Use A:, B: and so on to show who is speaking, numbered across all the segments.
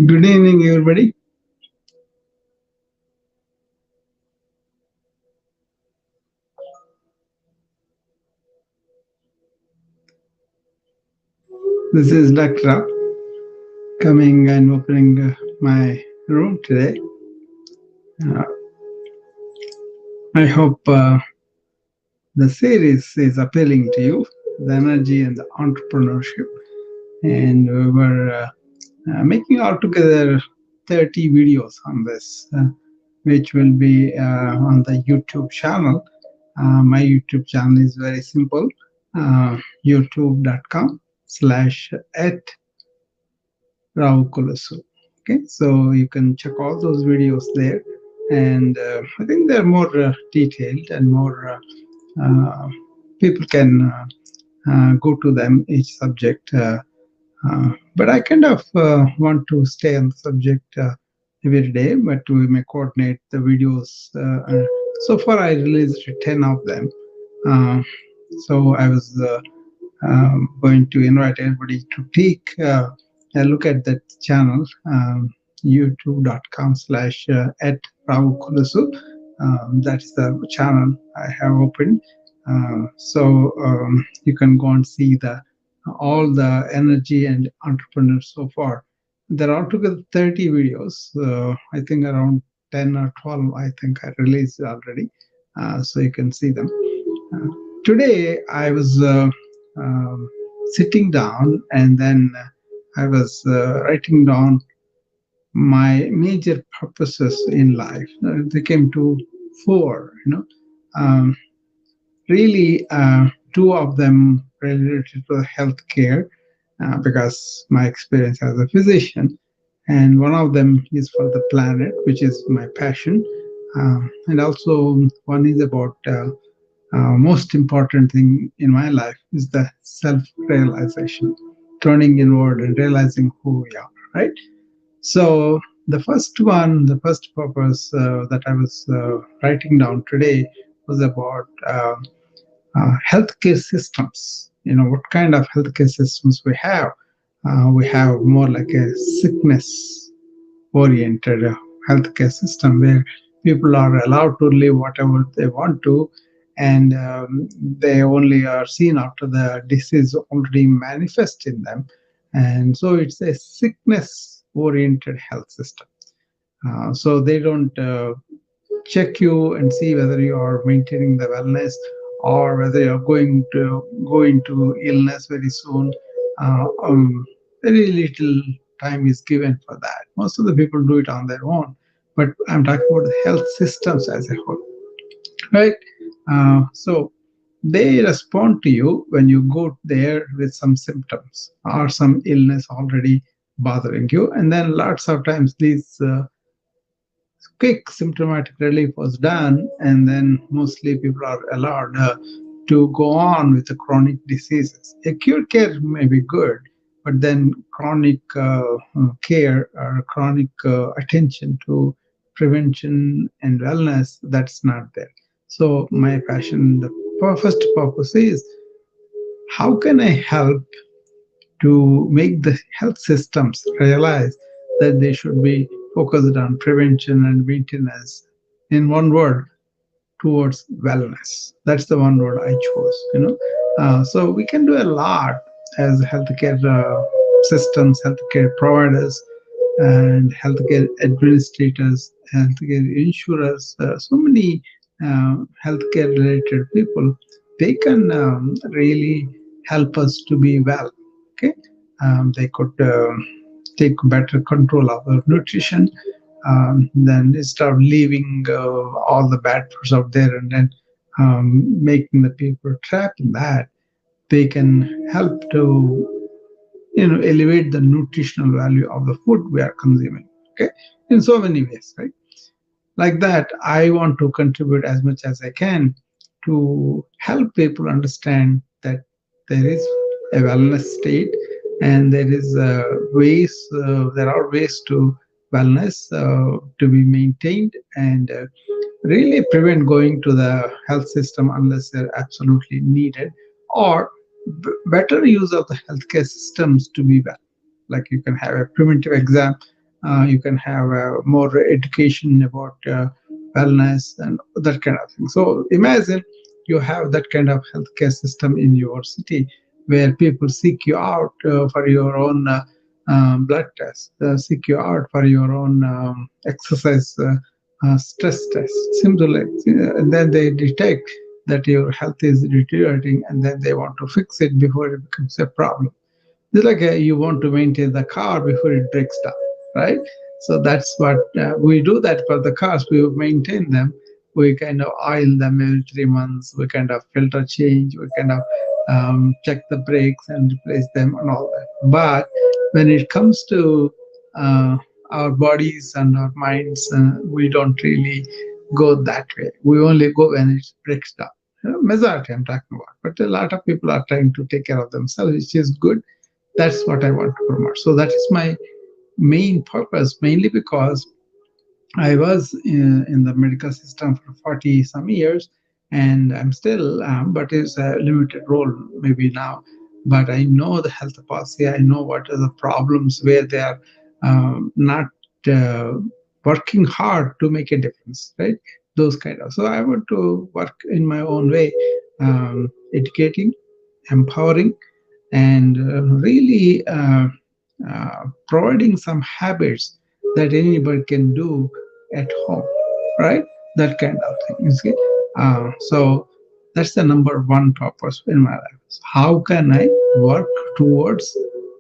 A: Good evening, everybody. This is Dr. coming and opening my room today. Uh, I hope the series is appealing to you, the energy and the entrepreneurship. And we were making altogether 30 videos on this, which will be on the YouTube channel. My YouTube channel is very simple, youtube.com/at Raukulasu. Okay, so you can check all those videos there, and I think they're more detailed and more people can go to them each subject. But I kind of want to stay on the subject every day, but we may coordinate the videos. So far, I released 10 of them. Uh, so I was going to invite everybody to take a look at that channel, youtube.com/at Ravu Kulusu. That's the channel I have opened. So you can go and see the all the energy and entrepreneurs so far. There are altogether 30 videos. I think around 10 or 12, I think I released already. So you can see them. Uh, Today, I was um, sitting down and then I was writing down my major purposes in life. They came to four, Um, really, two of them related to healthcare because my experience as a physician, and one of them is for the planet, which is my passion, and also one is about most important thing in my life is the self-realization, turning inward and realizing who we are, right? So the first one, the first purpose that I was writing down today was about healthcare systems. What kind of healthcare systems we have. We have more like a sickness oriented healthcare system where people are allowed to live whatever they want to, and they only are seen after the disease already manifests in them. And so it's a sickness oriented health system. So they don't check you and see whether you are maintaining the wellness or whether you're going to go into illness very soon. Very little time is given for that. Most of the people do it on their own, but I'm talking about the health systems as a whole, right? So they respond to you when you go there with some symptoms or some illness already bothering you, and then lots of times these quick symptomatic relief was done, and then mostly people are allowed to go on with the chronic diseases. Acute care may be good, but then chronic care or chronic attention to prevention and wellness, that's not there. So my passion, the first purpose is how can I help to make the health systems realize that they should be focused on prevention and maintenance. In one word, towards wellness. That's the one word I chose. So we can do a lot as healthcare systems, healthcare providers, and healthcare administrators, healthcare insurers. So many healthcare related people. They can really help us to be well. Okay, they could take better control of our nutrition, then instead of leaving all the bad foods out there and then making the people trapped in that, they can help to elevate the nutritional value of the food we are consuming. Okay, in so many ways, right? Like that, I want to contribute as much as I can to help people understand that there is a wellness state and there are ways to wellness to be maintained, and really prevent going to the health system unless they're absolutely needed, or better use of the healthcare systems to be well. Like you can have a preventive exam You can have more education about wellness and that kind of thing. So imagine you have that kind of healthcare system in your city where people seek you out for your own blood test, seek you out for your own exercise, stress test, simply, and then they detect that your health is deteriorating, and then they want to fix it before it becomes a problem. It's like you want to maintain the car before it breaks down, right? So that's what we do that for the cars. We maintain them. We kind of oil them every 3 months. We kind of filter change. We kind of check the brakes and replace them and all that. But when it comes to uh, our bodies and our minds, we don't really go that way. We only go when it breaks down. Majority I'm talking about, but a lot of people are trying to take care of themselves, which is good. That's what I want to promote. So that is my main purpose, mainly because I was in the medical system for 40 some years, and I'm still, but it's a limited role maybe now. But I know the health policy. I know what are the problems where they are not uh, working hard to make a difference, right? Those kind of. So I want to work in my own way, educating, empowering, and really providing some habits that anybody can do at home, right? That kind of thing. You see? So that's the number one purpose in my life. So how can I work towards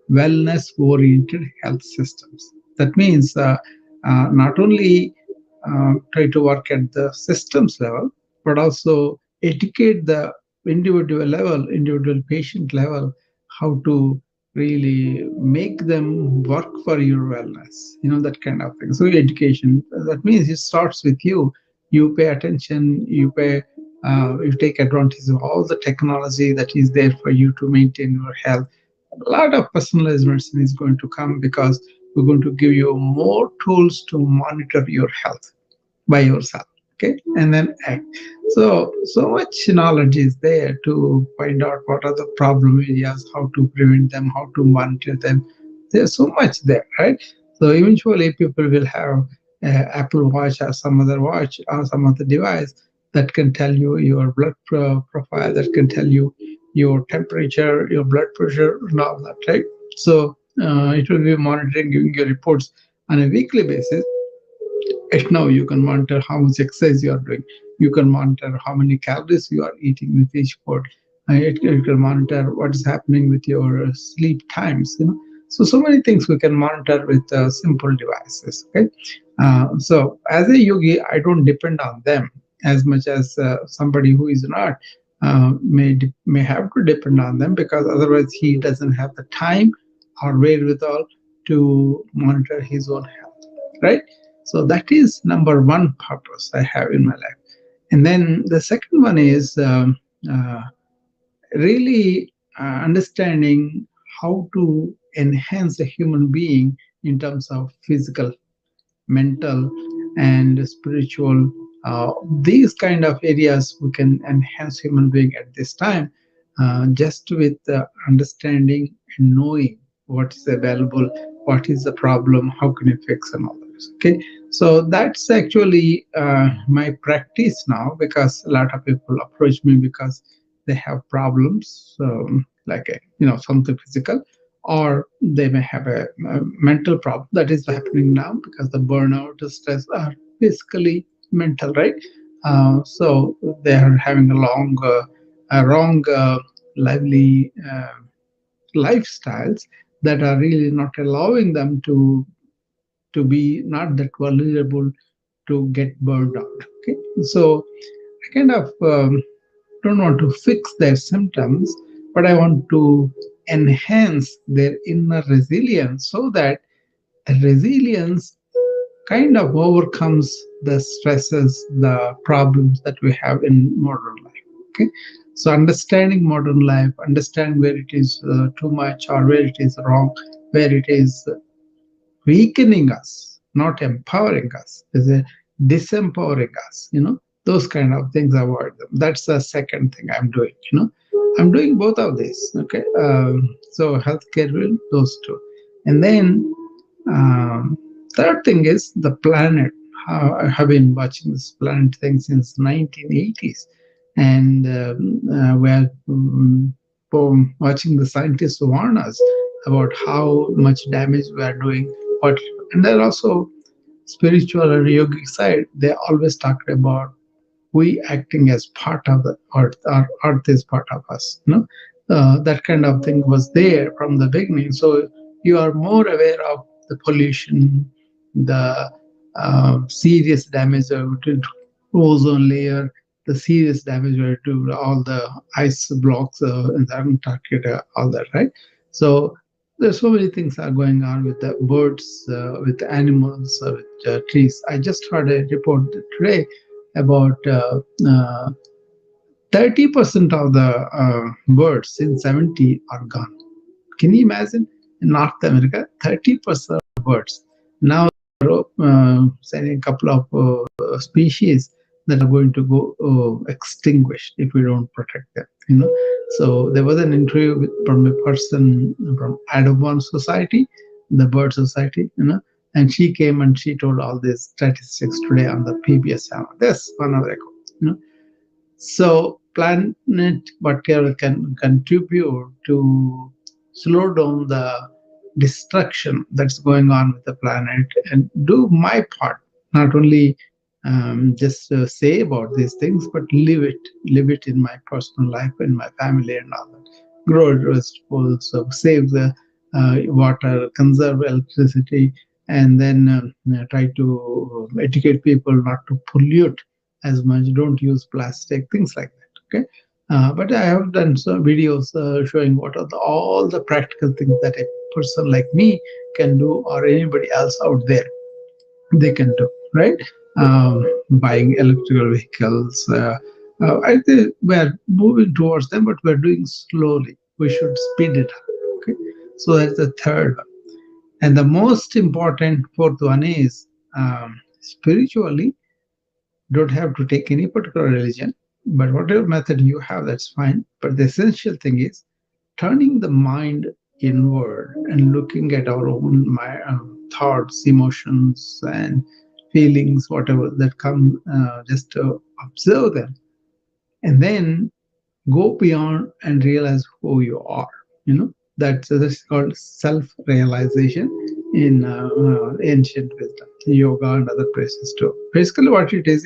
A: wellness oriented health systems? That means not only try to work at the systems level, but also educate the individual level, individual patient level, how to really make them work for your wellness, that kind of thing. So education, that means it starts with you. You pay attention, you take advantage of all the technology that is there for you to maintain your health. A lot of personalized medicine is going to come because we're going to give you more tools to monitor your health by yourself. Okay, and then act. So much knowledge is there to find out what are the problem areas, how to prevent them, how to monitor them. There's so much there, right? So eventually people will have Apple Watch or some other watch or some other device that can tell you your blood profile, that can tell you your temperature, your blood pressure, and all that, right? So it will be monitoring, giving you reports on a weekly basis. Right now, you can monitor how much exercise you are doing. You can monitor how many calories you are eating with each food. It can monitor what is happening with your sleep times. So many things we can monitor with simple devices. Okay, so as a yogi, I don't depend on them as much as somebody who is not may have to depend on them, because otherwise he doesn't have the time or wherewithal to monitor his own health, right? So that is number one purpose I have in my life. And then the second one is uh, really understanding how to enhance a human being in terms of physical, mental, and spiritual. These kind of areas we can enhance human being at this time, just with understanding and knowing what is available, what is the problem, how can you fix, and all this. Okay, so that's actually my practice now, because a lot of people approach me because they have problems, like something physical, or they may have a mental problem that is happening now, because the burnout, the stress are basically mental, right? So they are having a wrong, lively lifestyles that are really not allowing them to be not that vulnerable to get burned out. Okay, so I kind of don't want to fix their symptoms, but I want to enhance their inner resilience, so that the resilience kind of overcomes the stresses, the problems that we have in modern life. Okay, so understanding modern life, understand where it is too much or where it is wrong, where it is weakening us, not empowering us, is a disempowering us. Those kind of things, avoid them. That's the second thing I'm doing. I'm doing both of these. Okay, so healthcare will those two, and then um, Third thing is the planet. I have been watching this planet thing since 1980s, and we are watching the scientists warn us about how much damage we are doing. But and then also spiritual and yogic side, they always talked about we acting as part of the earth. Our earth is part of us. That kind of thing was there from the beginning. So you are more aware of the pollution, the serious damage to ozone layer, the serious damage to all the ice blocks in the Antarctica, all that, right? So there's so many things are going on with the birds, with the animals, with trees. I just heard a report today about 30% of the birds in 70 are gone. Can you imagine? In North America, 30% of birds. Now, saying a couple of species that are going to go extinguished if we don't protect them. So there was an interview from a person from Audubon Society, the Bird Society, and she came and she told all these statistics today on the PBS channel. That's one of the so planet whatever can contribute to slow down the destruction that's going on with the planet and do my part. Not only just say about these things, but live it in my personal life, in my family, and all that. Grow vegetables, so save the water, conserve electricity, and then try to educate people not to pollute as much. Don't use plastic, things like that. Okay. But I have done some videos showing what are all the practical things that a person like me can do, or anybody else out there they can do, right? Buying electrical vehicles. I think we're moving towards them, but we're doing slowly. We should speed it up. Okay. So that's the third one. And the most important fourth one is spiritually, don't have to take any particular religion, but whatever method you have, that's fine. But the essential thing is turning the mind inward and looking at our own thoughts, emotions, and feelings, whatever that come, just to observe them, and then go beyond and realize who you are. That's called self-realization in ancient wisdom, yoga, and other places too. Basically, what it is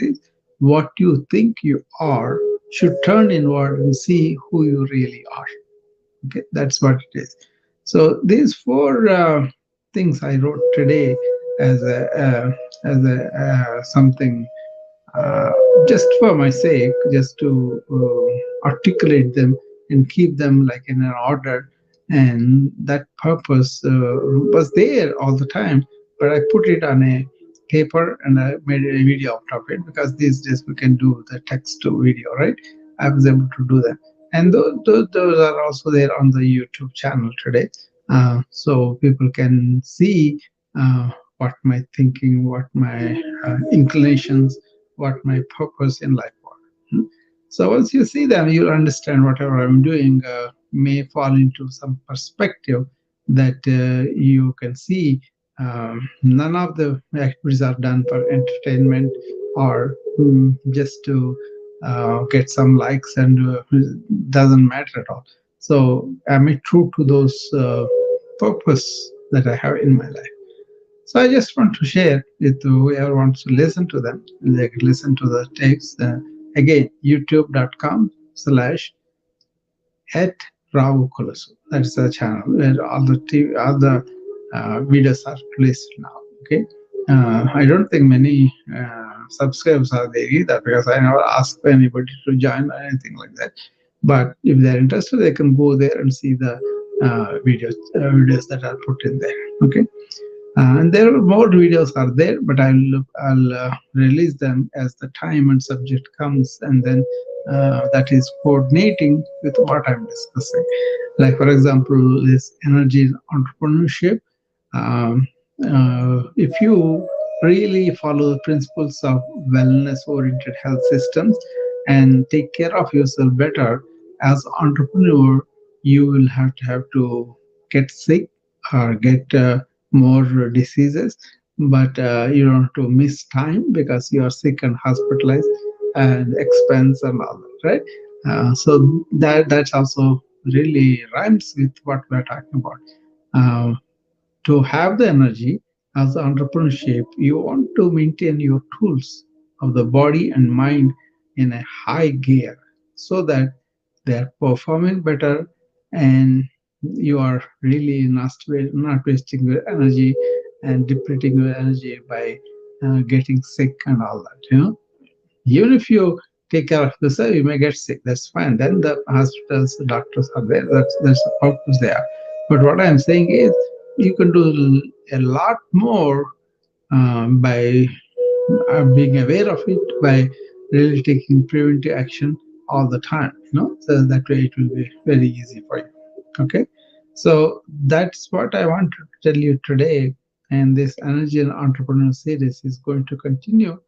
A: what you think you are should turn inward and see who you really are. Okay, that's what it is. So these four things I wrote today as a something, uh, just for my sake, just to articulate them and keep them like in an order. And that purpose was there all the time, but I put it on a paper and I made a video out of it, because these days we can do the text to video, right? I was able to do that. And those are also there on the YouTube channel today. So people can see what my thinking, what my inclinations, what my purpose in life was. So once you see them, you'll understand whatever I'm doing may fall into some perspective that you can see. None of the activities are done for entertainment or just to get some likes, and doesn't matter at all. So am I true to those purpose that I have in my life? So I just want to share with whoever wants to listen to them. They can listen to the tapes. Again, youtube.com/@ Ravu Kulasu. That's the channel where all the videos are placed now. Okay. I don't think many subscribers are there either, because I never asked anybody to join or anything like that. But if they're interested, they can go there and see the videos that are put in there. Okay. And there are more videos are there, but I'll release them as the time and subject comes, and then that is coordinating with what I'm discussing. Like for example, this energy entrepreneurship. Um, if you really follow the principles of wellness-oriented health systems and take care of yourself better as entrepreneur, you will have to get sick or get more diseases, but you don't have to miss time because you are sick and hospitalized and expense and all that, right? So that's also really rhymes with what we're talking about. Uh, to have the energy as entrepreneurship, you want to maintain your tools of the body and mind in a high gear so that they are performing better, and you are really not wasting your energy and depleting your energy by getting sick and all that. Even if you take care of yourself, you may get sick. That's fine. Then the hospitals, the doctors are there. That's the purpose there. But what I'm saying is, you can do a lot more by being aware of it, by really taking preventive action all the time. So that way it will be very easy for you. Okay, so that's what I wanted to tell you today. And this energy and entrepreneur series is going to continue,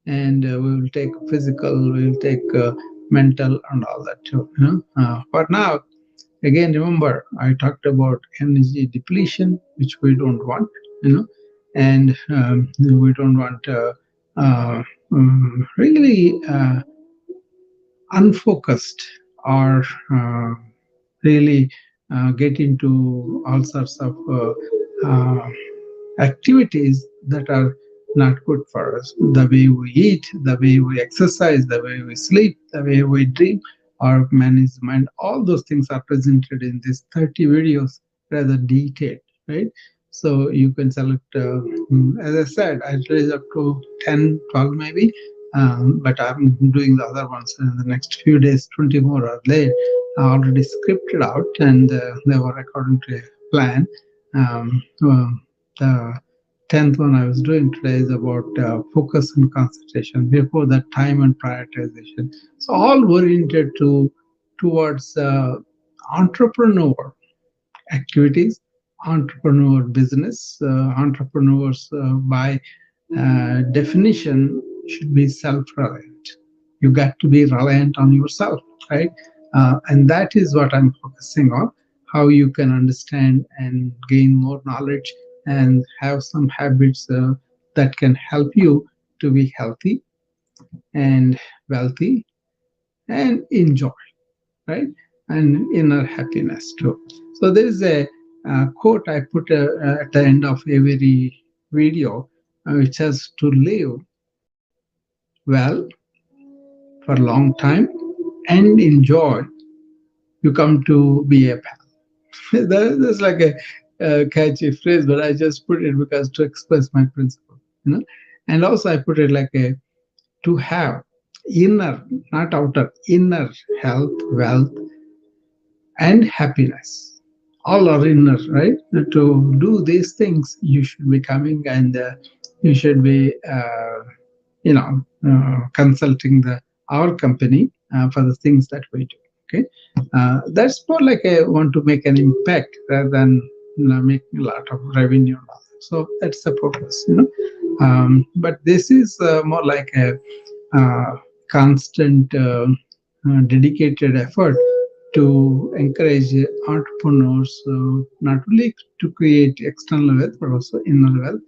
A: and we will take physical, we will take mental and all that too. For now, again, remember I talked about energy depletion, which we don't want, and we don't want really unfocused or really get into all sorts of uh, activities that are not good for us. The way we eat, the way we exercise, the way we sleep, the way we dream or manage the mind, all those things are presented in these 30 videos rather detailed, right? So you can select, as I said, I raise up to 10, 12 maybe, but I'm doing the other ones in the next few days, 20 more are there. I already scripted out, and they were according to a plan. The 10th one I was doing today is about focus and concentration. Before that, time and prioritization. So all oriented towards entrepreneur activities, entrepreneur business. Entrepreneurs, by definition, should be self-reliant. You got to be reliant on yourself, right? And that is what I'm focusing on. How you can understand and gain more knowledge and have some habits that can help you to be healthy and wealthy and enjoy, right? And inner happiness too. So there is a quote I put at the end of every video, which says to live well for a long time and enjoy, you come to be a pal. That's like a catchy phrase, but I just put it because to express my principle, And also I put it like a to have inner, not outer, inner health, wealth, and happiness. All are inner, right? To do these things, you should be coming, and you should be, consulting the our company for the things that we do. Okay, that's more like I want to make an impact rather than making a lot of revenue. So that's the purpose. But this is more like a constant, dedicated effort to encourage entrepreneurs not only to create external wealth but also inner wealth,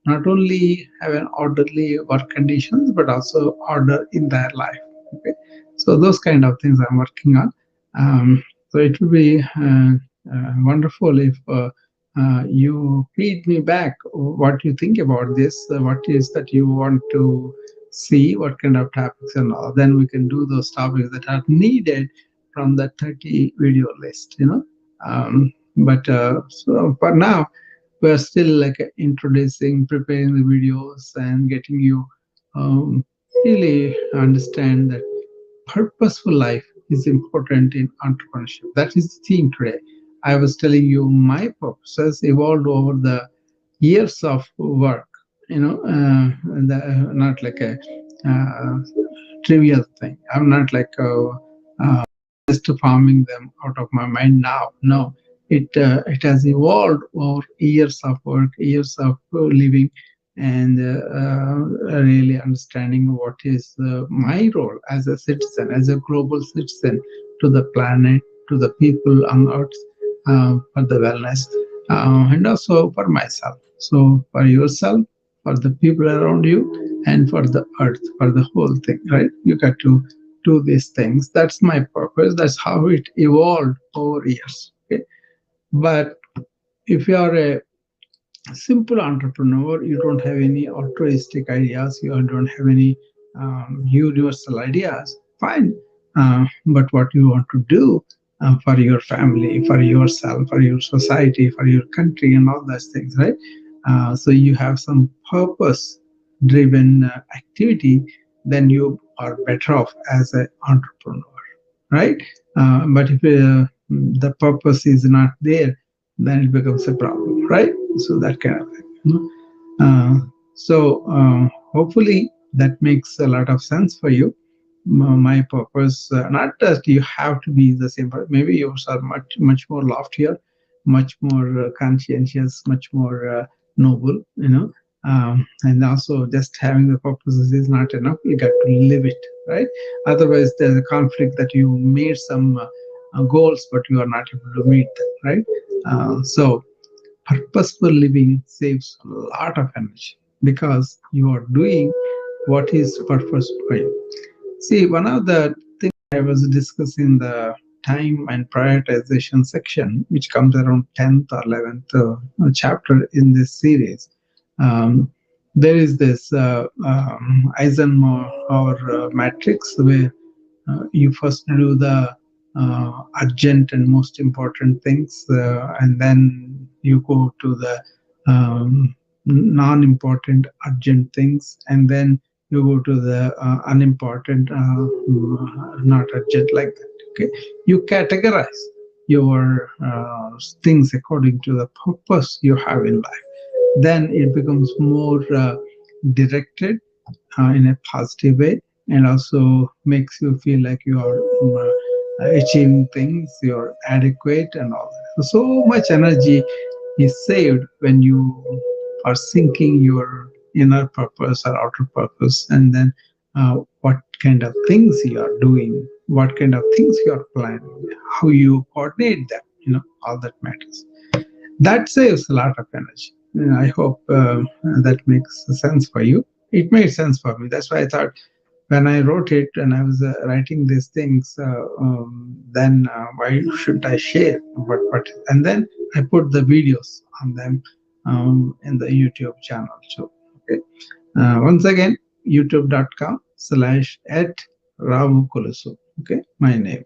A: not only have an orderly work conditions but also order in their life. Okay, so those kind of things I'm working on. So it will be wonderful if you feed me back what you think about this, what is that you want to see, what kind of topics and all. Then we can do those topics that are needed from the 30 video list. But so for now, we're still like introducing, preparing the videos and getting you um, really understand that purposeful life is important in entrepreneurship. That is the theme today. I was telling you my purpose has evolved over the years of work, not like a uh, trivial thing. I'm not like just farming them out of my mind now. No, it has evolved over years of work, years of living, and really understanding what is my role as a citizen, as a global citizen, to the planet, to the people on Earth, for the wellness, and also for myself. So for yourself, for the people around you, and for the earth, for the whole thing, right? You got to do these things. That's my purpose. That's how it evolved over years. Okay? But if you are a simple entrepreneur, you don't have any altruistic ideas, you don't have any universal ideas, fine. But what you want to do for your family, for yourself, for your society, for your country, and all those things, right? So you have some purpose driven activity, then you are better off as an entrepreneur, right? But if the purpose is not there, then it becomes a problem, right? So that kind of thing. So hopefully that makes a lot of sense for you. My purpose, not that you have to be the same, but maybe yours are much more loftier, much more conscientious, much more noble, and also just having the purposes is not enough. You got to live it, right? Otherwise there's a conflict that you made some goals but you are not able to meet them, right? So purposeful living saves a lot of energy because you are doing what is purpose for you. See, one of the things I was discussing the time and prioritization section, which comes around 10th or 11th chapter in this series. Um, there is this Eisenhower matrix where you first do the urgent and most important things, and then you go to the non-important urgent things, and then you go to the unimportant, not urgent, like that. Okay, you categorize your things according to the purpose you have in life. Then it becomes more directed in a positive way, and also makes you feel like you are achieving things, you're adequate, and all that. So much energy is saved when you are syncing your inner purpose or outer purpose, and then what kind of things you are doing, what kind of things you are planning, how you coordinate them, all that matters. That saves a lot of energy. I hope that makes sense for you. It made sense for me. That's why I thought when I wrote it and I was writing these things, then why should I share? But and then I put the videos on them in the YouTube channel. So, okay. Once again, youtube.com/at Ramu Kulusu. Okay, my name,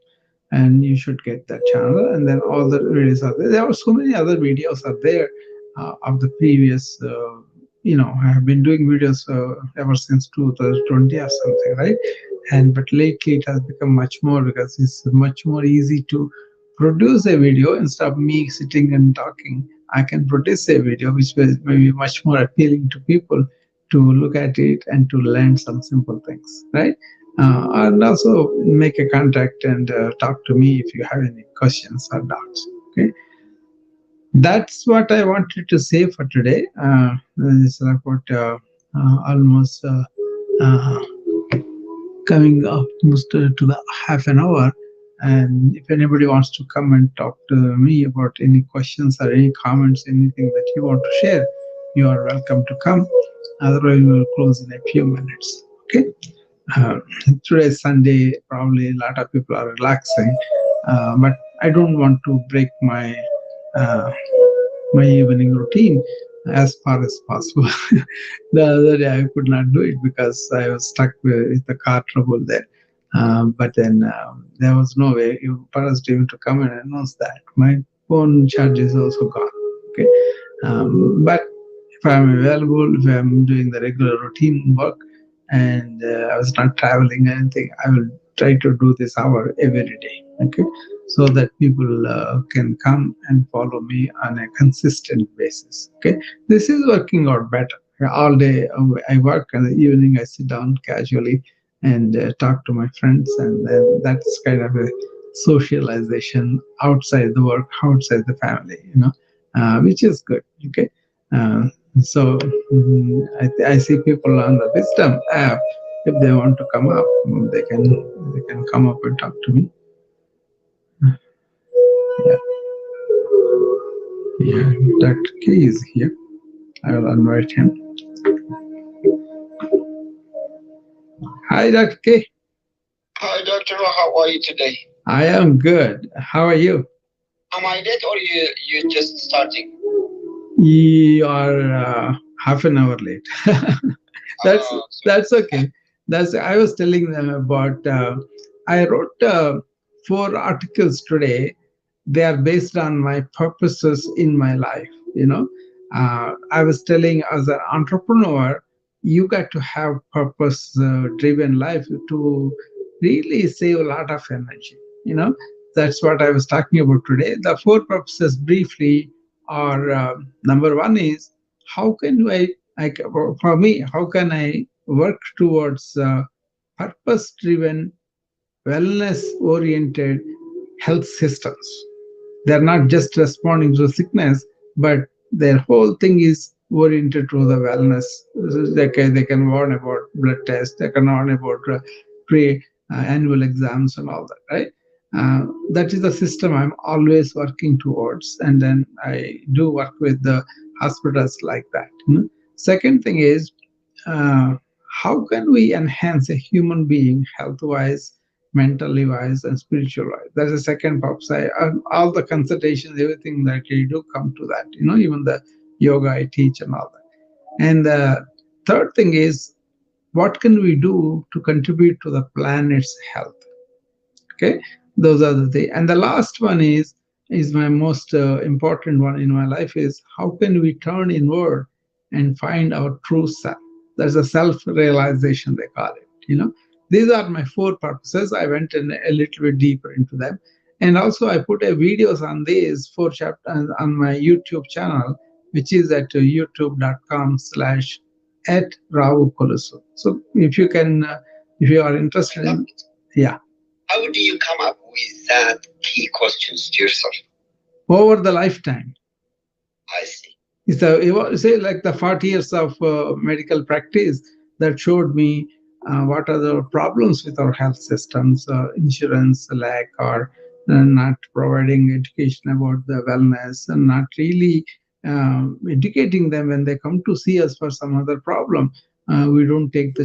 A: and you should get that channel, and then all the videos are there. There are so many other videos are there of the previous I have been doing videos ever since 2020 or something, right? And but lately it has become much more because it's much more easy to produce a video. Instead of me sitting and talking, I can produce a video which will maybe much more appealing to people to look at it and to learn some simple things, right? And also make a contact and talk to me if you have any questions or doubts. Okay, that's what I wanted to say for today. It's about almost uh, coming almost to the half an hour. And if anybody wants to come and talk to me about any questions or any comments, anything that you want to share, you are welcome to come. Otherwise, we will close in a few minutes. Okay. Uh, Today is Sunday. Probably a lot of people are relaxing, but I don't want to break uh, my evening routine as far as possible. The other day I could not do it because I was stuck with the car trouble there. But then there was no way for us to even to come and announce that. My phone charge is also gone. Okay, but if I'm available, if I'm doing the regular routine work, and I was not traveling or anything, I will try to do this hour every day. Okay, so that people can come and follow me on a consistent basis. Okay, this is working out better. All day I work, and in the evening I sit down casually and talk to my friends, and then that's kind of a socialization outside the work, outside the family, which is good. Okay, uh, so I see people on the Wisdom app. If they want to come up, they can come up and talk to me. Yeah, yeah. Dr. K is here. I will invite him. Hi, Dr. K.
B: Hi, Doctor. How are you today?
A: I am good. How are you?
B: Am I late or you just starting?
A: You are half an hour late. that's
B: So
A: that's okay. That's I was telling them about. I wrote 4 articles today. They are based on my purposes in my life. I was telling, as an entrepreneur, you got to have purpose driven life to really save a lot of energy. You know, that's what I was talking about today. The 4 purposes briefly are, number one is, how can for me, how can I work towards purpose driven, wellness oriented health systems? They're not just responding to sickness, but their whole thing is oriented to the wellness. They can warn about blood tests, they can warn about pre annual exams and all that, right? That is the system I'm always working towards, and then I do work with the hospitals like that. Second thing is, uh, how can we enhance a human being health wise, mentally wise, and spiritual wise? That's the second purpose. All the consultations, everything that you do come to that, even the yoga I teach and all that. And the third thing is, what can we do to contribute to the planet's health? Okay, those are the things. And the last one is my most important one in my life, is how can we turn inward and find our true self? There's a self realization, they call it. These are my 4 purposes. I went in a little bit deeper into them, and also I put a videos on these 4 chapters on my YouTube channel, which is at youtube.com/, at Ravu Kolusu. So if you are
B: I
A: interested
B: love
A: in,
B: it.
A: yeah.
B: How do you come up with that key questions to yourself?
A: Over the lifetime.
B: I see.
A: Say like the 40 years of medical practice that showed me what are the problems with our health systems, insurance lack, or not providing education about the wellness, and not really educating them when they come to see us for some other problem. We don't take the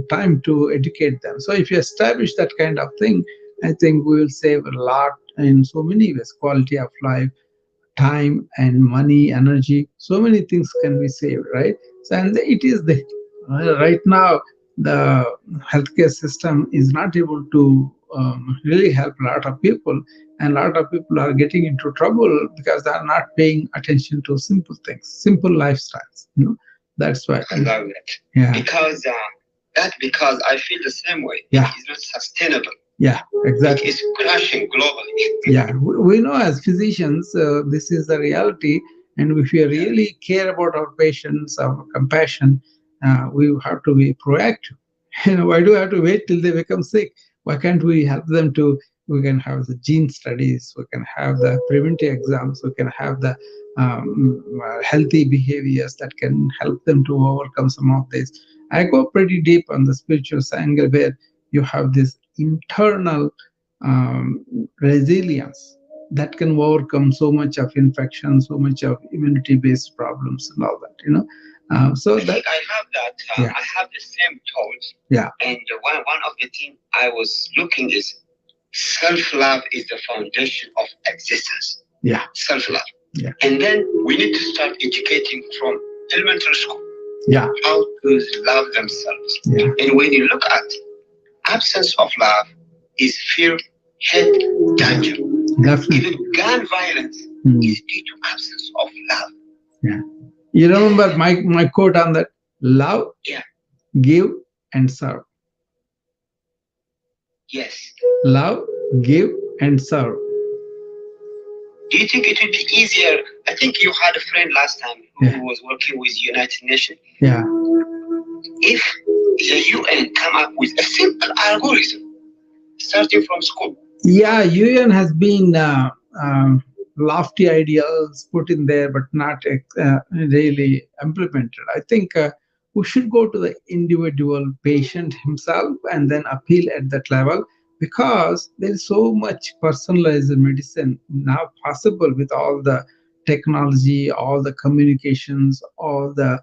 A: time to educate them. So if you establish that kind of thing, I think we will save a lot in so many ways: quality of life, time and money, energy. So many things can be saved, right? So, and it is the right now the healthcare system is not able to really help a lot of people, and a lot of people are getting into trouble because they are not paying attention to simple things, simple lifestyles. That's why.
B: I love it.
A: Yeah.
B: Because I feel the same way.
A: Yeah.
B: It is not sustainable.
A: Yeah, exactly.
B: It is crashing globally.
A: Yeah, we know as physicians, this is the reality. And if we really care about our patients, our compassion, we have to be proactive. Why do we have to wait till they become sick? Why can't we help them to? We can have the gene studies, we can have the preventive exams, we can have the healthy behaviors that can help them to overcome some of this. I go pretty deep on the spiritual angle, where you have this internal um, resilience that can overcome so much of infection, so much of immunity based problems and all that, so
B: I
A: that,
B: think I have that.
A: yeah,
B: I have the same thoughts.
A: yeah,
B: And one of the things I was looking is self love is the foundation of existence.
A: yeah,
B: Self love.
A: yeah,
B: And then we need to start educating from elementary school
A: yeah,
B: how to love themselves.
A: yeah,
B: And when you look at absence of love is fear, hate, danger.
A: definitely.
B: Even gun violence is due to absence of love.
A: Yeah, you remember my quote on that: love,
B: Yeah.
A: give, and serve.
B: Yes.
A: Love, give, and serve.
B: Do you think it would be easier? I think you had a friend last time who, yeah, was working with United Nations.
A: Yeah.
B: If the UN come up with a simple algorithm starting from school.
A: Yeah, UN has been lofty ideals put in there, but not really implemented. I think we should go to the individual patient himself and then appeal at that level, because there is so much personalized medicine now possible with all the technology, all the communications, all the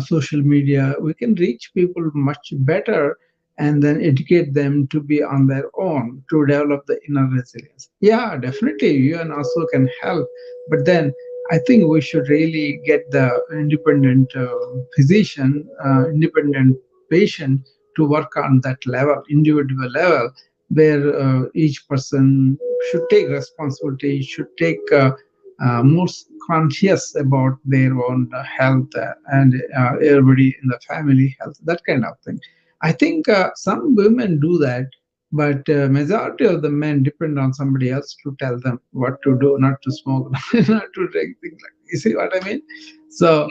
A: social media, we can reach people much better and then educate them to be on their own to develop the inner resilience. Yeah, definitely, you and also can help, but then I think we should really get the independent physician, independent patient to work on that level, individual level, where each person should take responsibility, should take more conscious about their own health and everybody in the family health, that kind of thing. I think some women do that, but majority of the men depend on somebody else to tell them what to do, not to smoke, not to drink, things like that. You see what I mean? So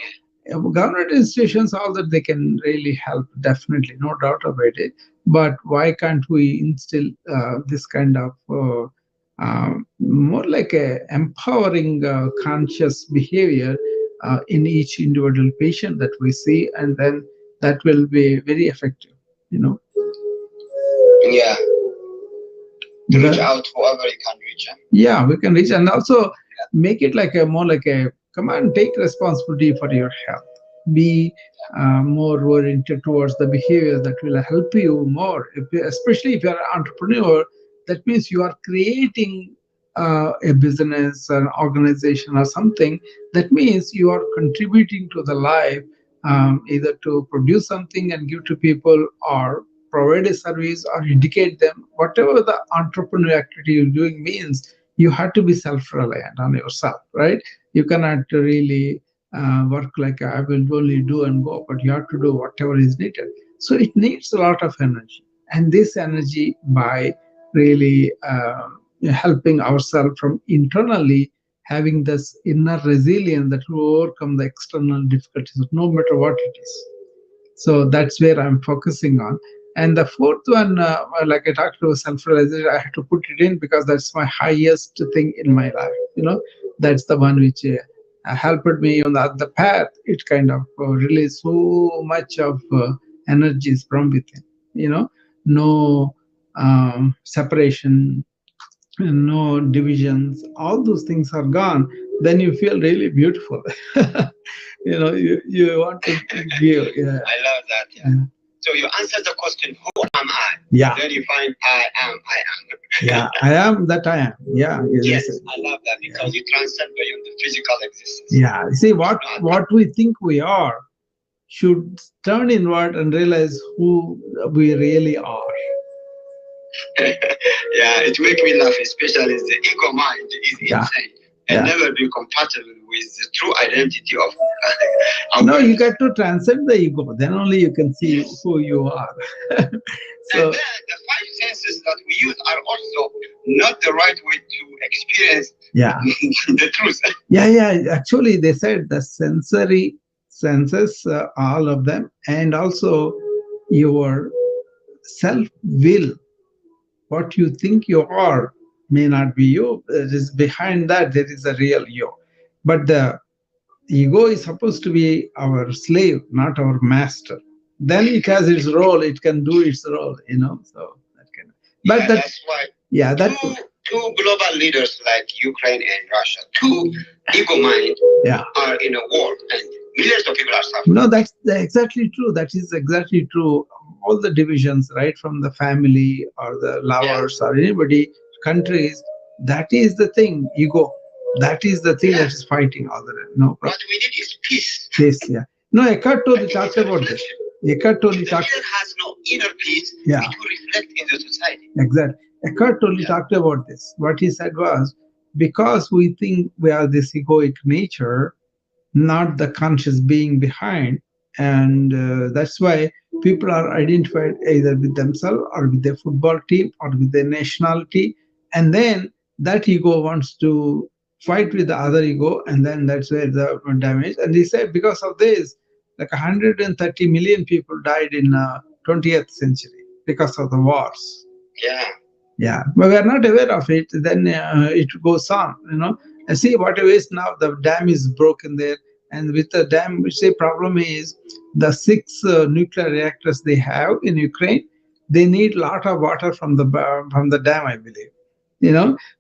A: government institutions, all that they can really help, definitely, no doubt about it. But why can't we instill this kind of more like a empowering conscious behavior in each individual patient that we see, and then that will be very effective, you know.
B: Yeah, to reach out whoever you can reach.
A: Yeah, we can reach, and also make it like a more like a come on, take responsibility for your health, be more oriented towards the behavior that will help you more, especially if you're an entrepreneur. That means you are creating a business, an organization, or something. That means you are contributing to the life, either to produce something and give to people, or provide a service or educate them. Whatever the entrepreneurial activity you're doing means, you have to be self-reliant on yourself, right? You cannot really work like I will only do and go, but you have to do whatever is needed. So it needs a lot of energy, and this energy, by really helping ourselves from internally, having this inner resilience that will overcome the external difficulties, no matter what it is. So that's where I'm focusing on. And the fourth one, like I talked about self-realization, I had to put it in because that's my highest thing in my life. That's the one which helped me on the path. It kind of released so much of energies from within. No separation, no divisions. All those things are gone. Then you feel really beautiful. You want to give. Yeah.
B: I love that. Yeah. So you answer the question, who am I?
A: Yeah.
B: Then you find I am.
A: Yeah, I am that I am. Yeah.
B: Yes, I love that because you transcend beyond the physical existence.
A: Yeah. See, what we think we are should turn inward and realize who we really are.
B: Yeah, it makes me laugh, especially the ego mind is insane and never be compatible with the true identity of
A: no, you got to transcend the ego, then only you can see who you are.
B: So, and then the five senses that we use are also not the right way to experience the truth.
A: Yeah, actually they said the sensory senses, all of them, and also your self will, what you think you are may not be you. It is behind that there is a real you. But the ego is supposed to be our slave, not our master. Then it has its role, it can do its role, so that can. But
B: that's why two global leaders like Ukraine and Russia, two ego mind are in a war, and millions of people are suffering.
A: No, that's exactly true. That is exactly true. All the divisions, right, from the family or the lovers or anybody, countries, that is the thing, ego. That is the thing that is fighting all the no.
B: What we need is peace.
A: Peace, yeah. No, Eckhart Tolle talked about this. Eckhart Tolle talked.
B: If the leader has no inner peace, it will reflect in the society.
A: Exactly. Eckhart Tolle talked about this. What he said was, because we think we are this egoic nature, not the conscious being behind, and that's why people are identified either with themselves or with their football team or with their nationality, and then that ego wants to fight with the other ego, and then that's where the damage. And he said because of this, like 130 million people died in 20th century because of the wars. Yeah, but we are not aware of it. Then it goes on, and see what it is now. The dam is broken there, and with the dam, which the problem is the 6 nuclear reactors they have in Ukraine. They need a lot of water from the dam, I believe.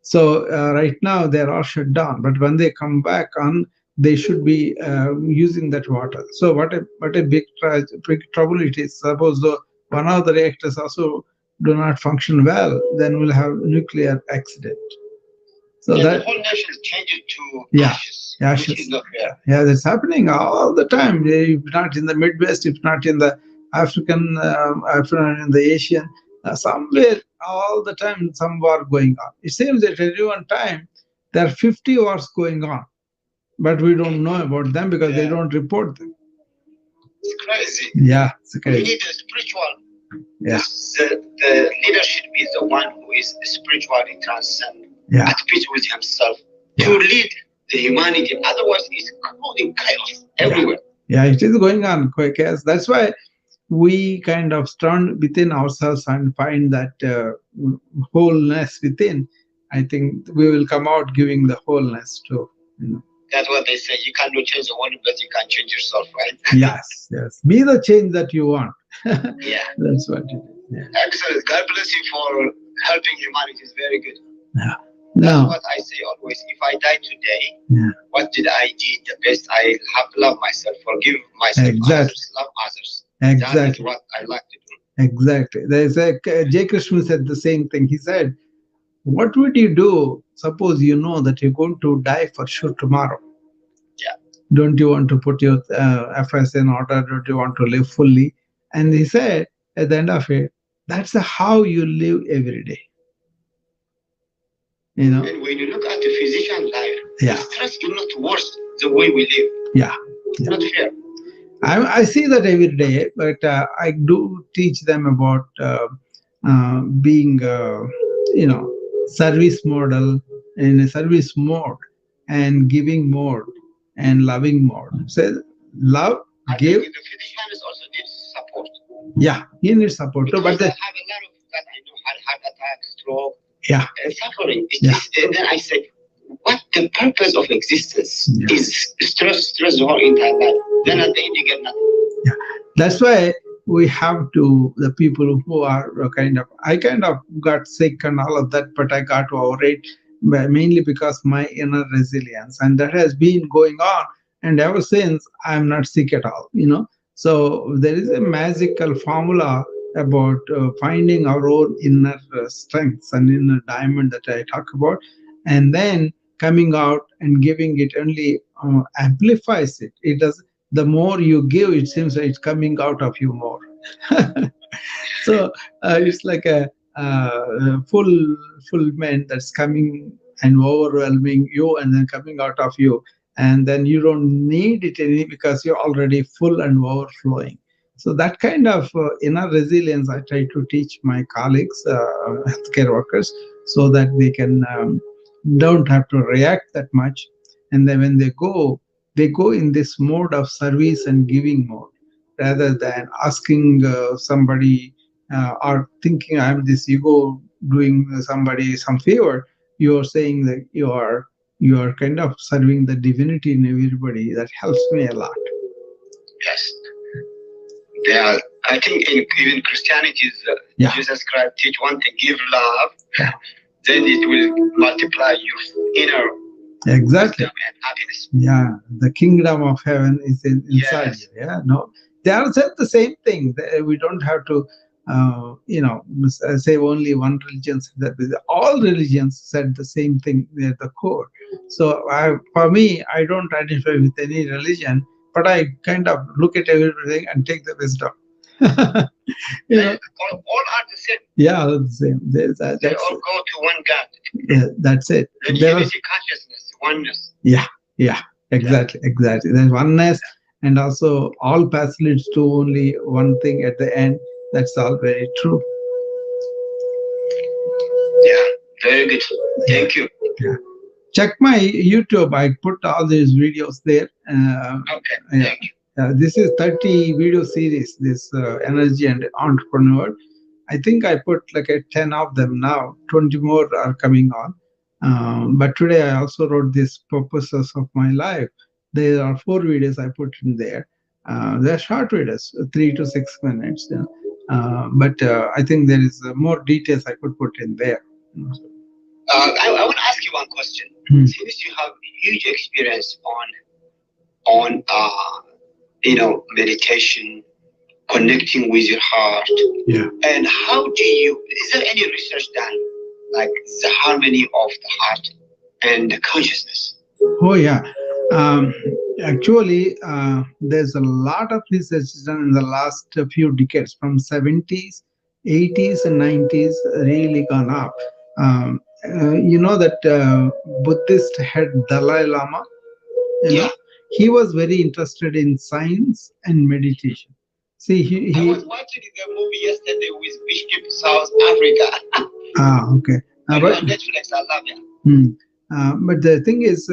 A: So right now they're all shut down. But when they come back on, they should be using that water. So what a big trouble it is. Suppose the one of the reactors also do not function well, then we'll have nuclear accident. So
B: and
A: that
B: the whole nation changes to
A: yeah,
B: ashes,
A: ashes.
B: which is not fair.
A: Yeah, that's happening all the time. If not in the Midwest, if not in the African, in the Asian, somewhere all the time some war going on. It seems that at any one time there are 50 wars going on, but we don't know about them because they don't report them.
B: It's crazy.
A: Yeah, it's
B: We
A: crazy.
B: need a spiritual.
A: Yeah.
B: The leader should be the one who is spiritually transcendent,
A: Yeah.
B: at peace with himself, to lead the humanity. Otherwise, it's causing chaos everywhere.
A: Yeah, it is going on quick as that's why we kind of stand within ourselves and find that wholeness within. I think we will come out giving the wholeness too.
B: That's what they say. You cannot change the world, but you can change yourself, right?
A: Yes, yes. Be the change that you want.
B: Yeah.
A: That's what it is. Yeah.
B: Excellent. God bless you for helping humanity. It's very good.
A: Yeah.
B: That's
A: No.
B: what I say always. If I die today, what did I do the best? I have to love myself, forgive myself, others, love others.
A: Exactly.
B: That is what I like to do.
A: Exactly. There's a J. Krishna said the same thing. He said, "What would you do? Suppose you know that you're going to die for sure tomorrow.
B: Yeah.
A: Don't you want to put your affairs in order? Don't you want to live fully?" And he said, at the end of it, that's how you live every day. You know.
B: And when you look at the physician life, stress is not worse the way we live.
A: Yeah.
B: It's not fair.
A: I see that every day, but I do teach them about being, service model in a service mode and giving mode and loving mode. So love, give.
B: The physician is also needs support.
A: Yeah, he needs support too. But
B: I have a lot of that I know heart attack, stroke, suffering. Then I say, what the purpose of existence is stress the whole entire life. Then at the end you get nothing.
A: Yeah, that's why we have to the people who are I kind of got sick and all of that, but I got over it mainly because my inner resilience, and that has been going on, and ever since I'm not sick at all. So there is a magical formula about finding our own inner strengths and inner diamond that I talk about, and then coming out and giving it only amplifies it. It does. The more you give, it seems like it's coming out of you more. So it's like a fulfillment that's coming and overwhelming you, and then coming out of you, and then you don't need it any because you're already full and overflowing. So that kind of inner resilience I try to teach my colleagues, healthcare workers, so that they can don't have to react that much, and then when they go in this mode of service and giving mode, rather than asking somebody or thinking I'm this ego doing somebody some favor. You're saying that you are kind of serving the divinity in everybody. That helps me a lot.
B: Yes. Yeah, I think even Christianity, Jesus Christ teach one thing: give love, then it will multiply your inner
A: exactly
B: and happiness.
A: Yeah, the kingdom of heaven is inside you. Yeah, no, they all said the same thing. We don't have to say only one religion said that. All religions said the same thing at the core. So for me, I don't identify with any religion, but I kind of look at everything and take the wisdom.
B: All are the same.
A: Yeah, the same.
B: They all go to one God.
A: Yeah, that's it.
B: The unity consciousness, oneness.
A: Yeah, exactly. There's oneness, and also all paths leads to only one thing at the end. That's all very true.
B: Yeah, very good. Thank you.
A: Yeah. Check my YouTube. I put all these videos there.
B: Okay, thank you.
A: This is 30 video series, this Energy and Entrepreneur. I think I put like 10 of them now. 20 more are coming on. But today I also wrote this Purposes of My Life. There are 4 videos I put in there. They're short videos, 3 to 6 minutes. But I think there is more details I could put in there.
B: I want to ask you one question. Since you have huge experience on on meditation, connecting with your heart.
A: Yeah.
B: And how do you? Is there any research done, like the harmony of the heart and the consciousness?
A: Oh, yeah. Um, Actually, there's a lot of research done in the last few decades, from 70s, 80s, and 90s, really gone up. You know that Buddhist head Dalai Lama,
B: Yeah.
A: he was very interested in science and meditation. See,
B: I was watching the movie yesterday with Bishop South Africa.
A: Okay.
B: On Netflix, I love it.
A: But the thing is,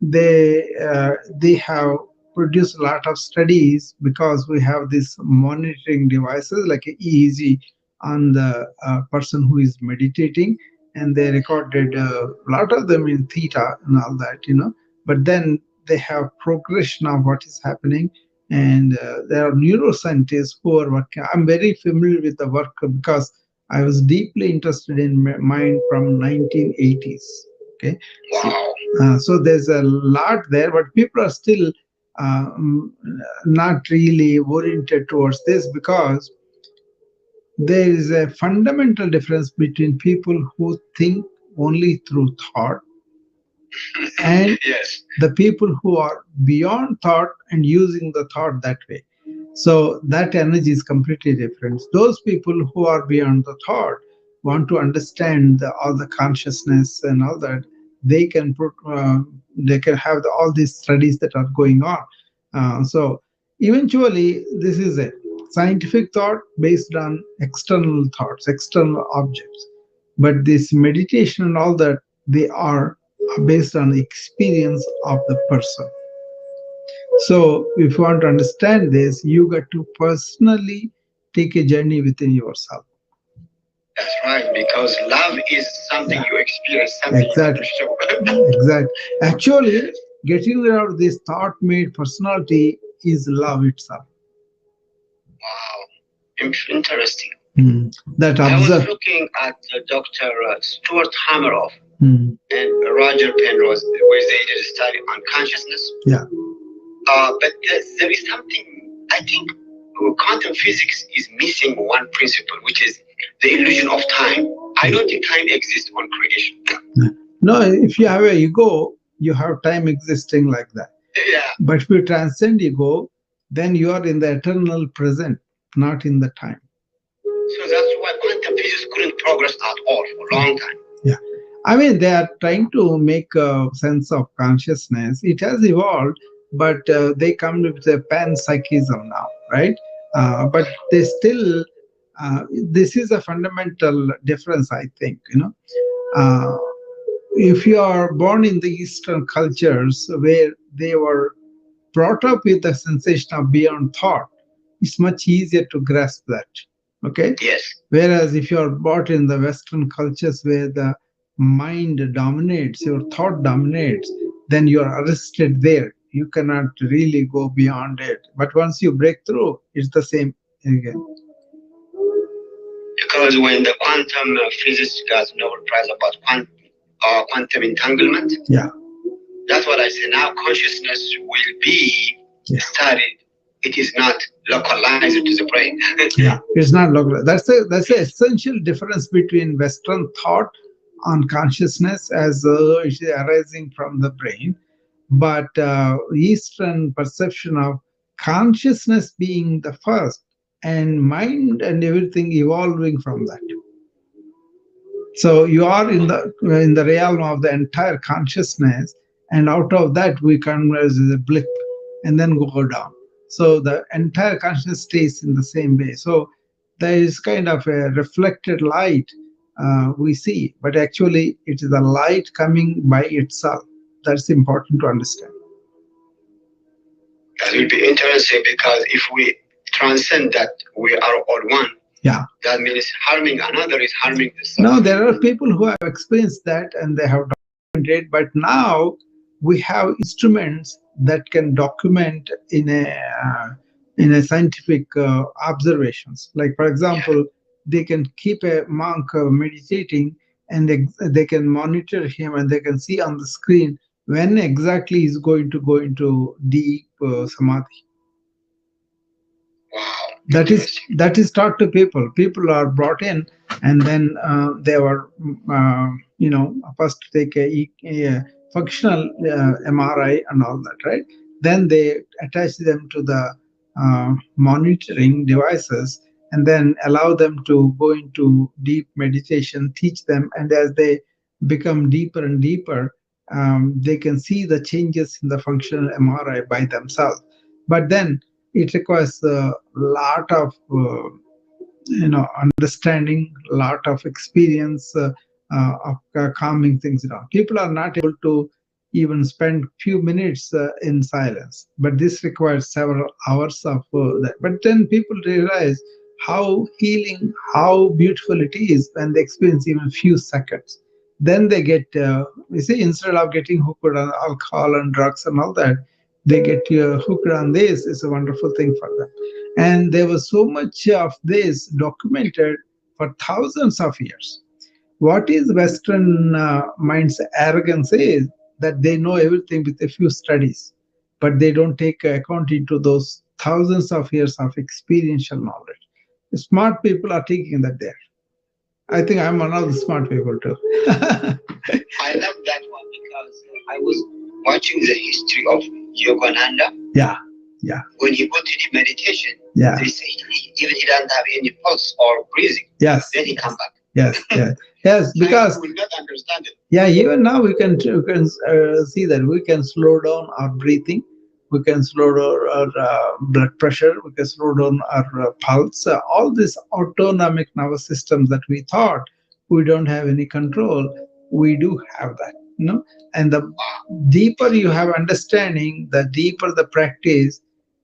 A: they have produced a lot of studies, because we have these monitoring devices like a EEG on the person who is meditating, and they recorded a lot of them in theta and all that. But then they have progression of what is happening, and there are neuroscientists who are working. I'm very familiar with the work, because I was deeply interested in mind from 1980s. Okay.
B: Wow.
A: So there's a lot there, but people are still um, not really oriented towards this, because there is a fundamental difference between people who think only through thought and
B: Yes.
A: the people who are beyond thought and using the thought that way. So that energy is completely different. Those people who are beyond the thought want to understand all the consciousness and all that. They can put, they can have all these studies that are going on. So eventually, this is a scientific thought based on external thoughts, external objects. But this meditation and all that, they are based on the experience of the person. So if you want to understand this, you got to personally take a journey within yourself.
B: That's right, because love is something you experience, something
A: exactly.
B: you have to show.
A: Exactly. Actually, getting rid of this thought-made personality is love itself.
B: Wow, interesting.
A: That
B: I was
A: observe.
B: looking at Dr. Stuart Hameroff
A: Mm.
B: and Roger Penrose, where they did a study on consciousness.
A: Yeah.
B: But there is something, I think quantum physics is missing one principle, which is the illusion of time. I don't think time exists on creation.
A: No, if you have a ego, you have time existing like that.
B: Yeah.
A: But if you transcend ego, then you are in the eternal present, not in the time.
B: So that's why quantum physics couldn't progress at all for a long time.
A: Yeah. I mean, they are trying to make a sense of consciousness. It has evolved, but they come with a panpsychism now, right? But they still, this is a fundamental difference, I think. If you are born in the Eastern cultures where they were brought up with the sensation of beyond thought, it's much easier to grasp that. Okay?
B: Yes.
A: Whereas if you are brought in the Western cultures where the mind dominates, your thought dominates, then you are arrested there. You cannot really go beyond it. But once you break through, it's the same again.
B: Because when the quantum physicists got Nobel Prize about quantum entanglement,
A: yeah,
B: that's what I say. Now consciousness will be studied. It is not localized to the brain.
A: Yeah, it's not localized. That's the essential difference between Western thought on consciousness as it is arising from the brain, but Eastern perception of consciousness being the first and mind and everything evolving from that. So you are in the realm of the entire consciousness, and out of that we come as a blip and then go down. So the entire consciousness stays in the same way. So there is kind of a reflected light we see, but actually it is the light coming by itself. That's important to understand.
B: That will be interesting, because if we transcend that, we are all one.
A: Yeah.
B: That means harming another is harming the self.
A: No, there are people who have experienced that and they have documented, but now we have instruments that can document in a scientific observations. Like, for example, they can keep a monk meditating, and they can monitor him, and they can see on the screen when exactly he's going to go into deep samadhi.
B: Wow.
A: That is taught to people. People are brought in, and then they were first take a functional MRI and all that, right? Then they attach them to the monitoring devices, and then allow them to go into deep meditation, teach them, and as they become deeper and deeper, they can see the changes in the functional MRI by themselves. But then it requires a lot of understanding, lot of experience of calming things down. People are not able to even spend few minutes in silence, but this requires several hours of that. But then people realize how healing, how beautiful it is when they experience even few seconds. Then they get you see, instead of getting hooked on alcohol and drugs and all that, they get hooked on this. It's a wonderful thing for them. And there was so much of this documented for thousands of years. What is Western mind's arrogance is that they know everything with a few studies, but they don't take account into those thousands of years of experiential knowledge. Smart people are taking that there. I think I'm one of the smart people too.
B: I love that one because I was watching the history of Yogananda.
A: Yeah, yeah.
B: When he put in meditation,
A: Yeah.
B: they say even he doesn't have any pulse or breathing.
A: Yes.
B: Then he come back.
A: Yes, yes, yes. Because
B: we will not understand it.
A: yeah, even now we can see that we can slow down our breathing, we can slow down our blood pressure, we can slow down our pulse. All these autonomic nervous systems that we thought we don't have any control, we do have that. And the deeper you have understanding, the deeper the practice,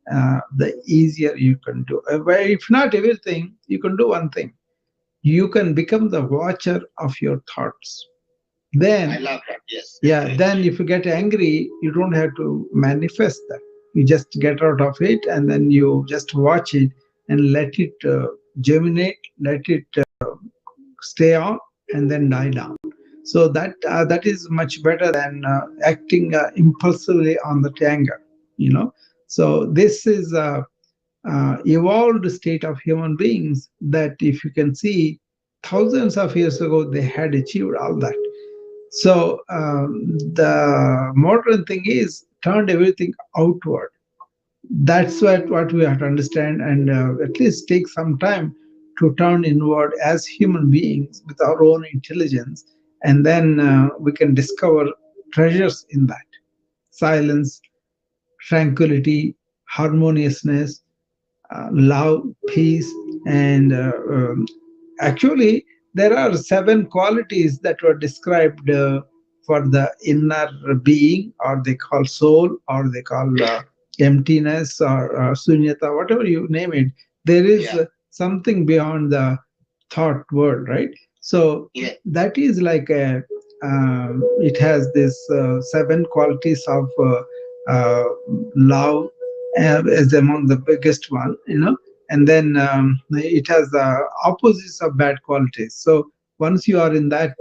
A: the easier you can do. Well, if not everything, you can do one thing. You can become the watcher of your thoughts. Then
B: I love that. Yes.
A: yeah, then if you get angry, you don't have to manifest that. You just get out of it, and then you just watch it and let it germinate, let it stay on, and then die down. So that is much better than acting impulsively on the anger. So this is evolved state of human beings that, if you can see, thousands of years ago they had achieved all that. So the modern thing is turned everything outward. That's what we have to understand, and at least take some time to turn inward as human beings with our own intelligence, and then we can discover treasures in that: silence, tranquility, harmoniousness, love, peace, and actually, there are 7 qualities that were described for the inner being, or they call soul, or they call emptiness, or sunyata, whatever you name it. There is something beyond the thought world, right? So that is like it has this 7 qualities of love is among the biggest one. And then it has the opposites of bad qualities. So once you are in that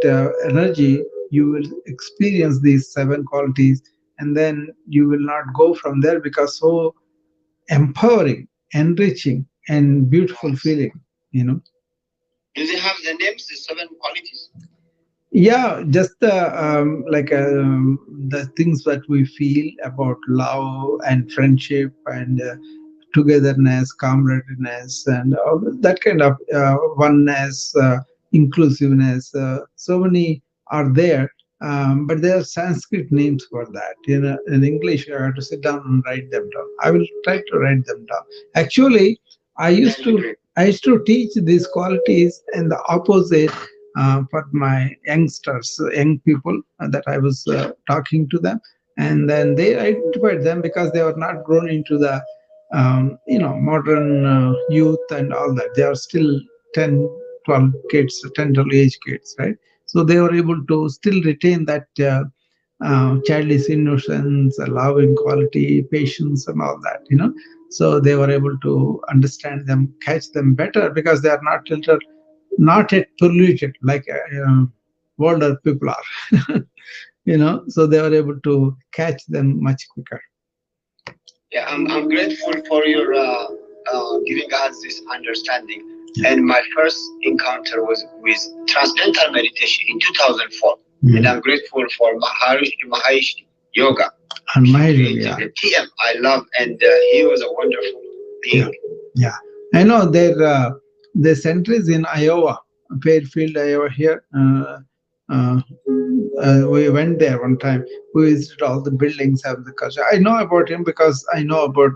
A: energy, you will experience these 7 qualities, and then you will not go from there, because so empowering, enriching, and beautiful feeling.
B: Do they have the names, the 7 qualities?
A: Yeah, just the things that we feel about love and friendship and togetherness, camaraderie, and all that kind of oneness, inclusiveness. So many are there, but there are Sanskrit names for that. In English, I have to sit down and write them down. I will try to write them down. Actually, I used to teach these qualities and the opposite for my youngsters, young people that I was talking to them, and then they identified them because they were not grown into the modern youth and all that. They are still 10, 12 kids, 10, 12 age kids, right? So they were able to still retain that childish innocence, love and quality, patience, and all that. So they were able to understand them, catch them better, because they are not yet polluted like older people are. So they were able to catch them much quicker.
B: Yeah, I'm grateful for your giving us this understanding. Yeah. And my first encounter was with transcendental meditation in 2004. And I'm grateful for Maharishi Yoga.
A: And Maharishi, yeah.
B: The TM I love, and he was a wonderful being.
A: Yeah. I know their center is in Iowa, Fairfield, Iowa here. Uh, we went there one time. We visited all the buildings of the culture. I know about him because I know about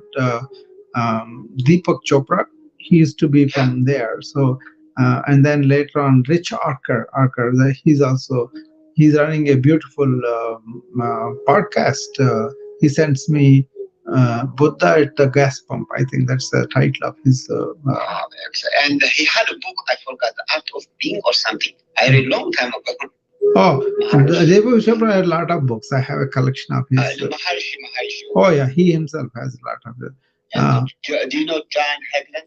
A: Deepak Chopra. He used to be from there. So, and then later on, Rich Arker, he's running a beautiful podcast. He sends me Buddha at the gas pump. I think that's the title of his.
B: And he had a book. I forgot, The Art of Being or something. I read a long time ago.
A: Oh, Deepak Chopra had a lot of books. I have a collection of his.
B: Maharishi.
A: Oh yeah, he himself has a lot of it.
B: Do you know John Hegland?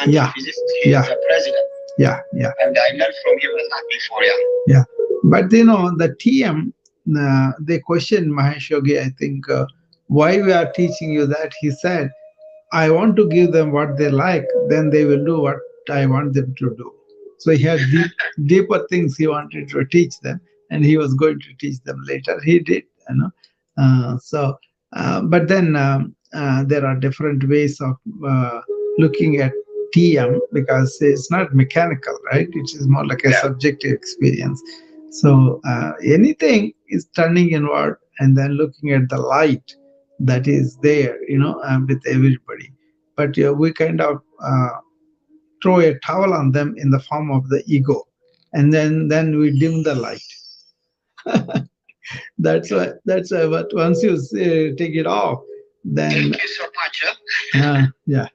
A: Yeah.
B: He's the president.
A: Yeah.
B: And I learned from him a lot before.
A: Yeah. But the TM, they questioned Mahesh Yogi, I think, why we are teaching you that. He said, I want to give them what they like, then they will do what I want them to do. So he had deeper things he wanted to teach them, and he was going to teach them later. He did, but then there are different ways of looking at TM, because it's not mechanical, right? It is more like a subjective experience. So anything is turning inward and then looking at the light that is there, with everybody. But we kind of throw a towel on them in the form of the ego, and then we dim the light. That's why. But once you take it off, then.
B: Thank you so much.
A: Yeah.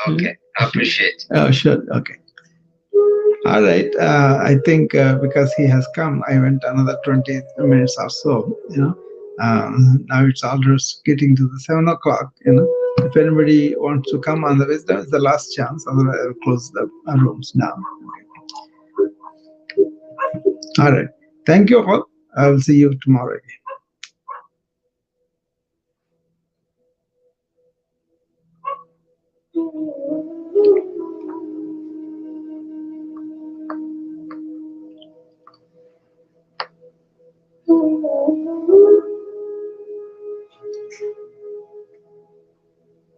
B: Okay, I appreciate.
A: Oh, sure. Okay. All right. I think because he has come, I went another 20 minutes or so. Now it's almost getting to the 7 o'clock. If anybody wants to come on the wisdom, it's the last chance. Otherwise, I'll close the rooms now. All right. Thank you all. I will see you tomorrow again.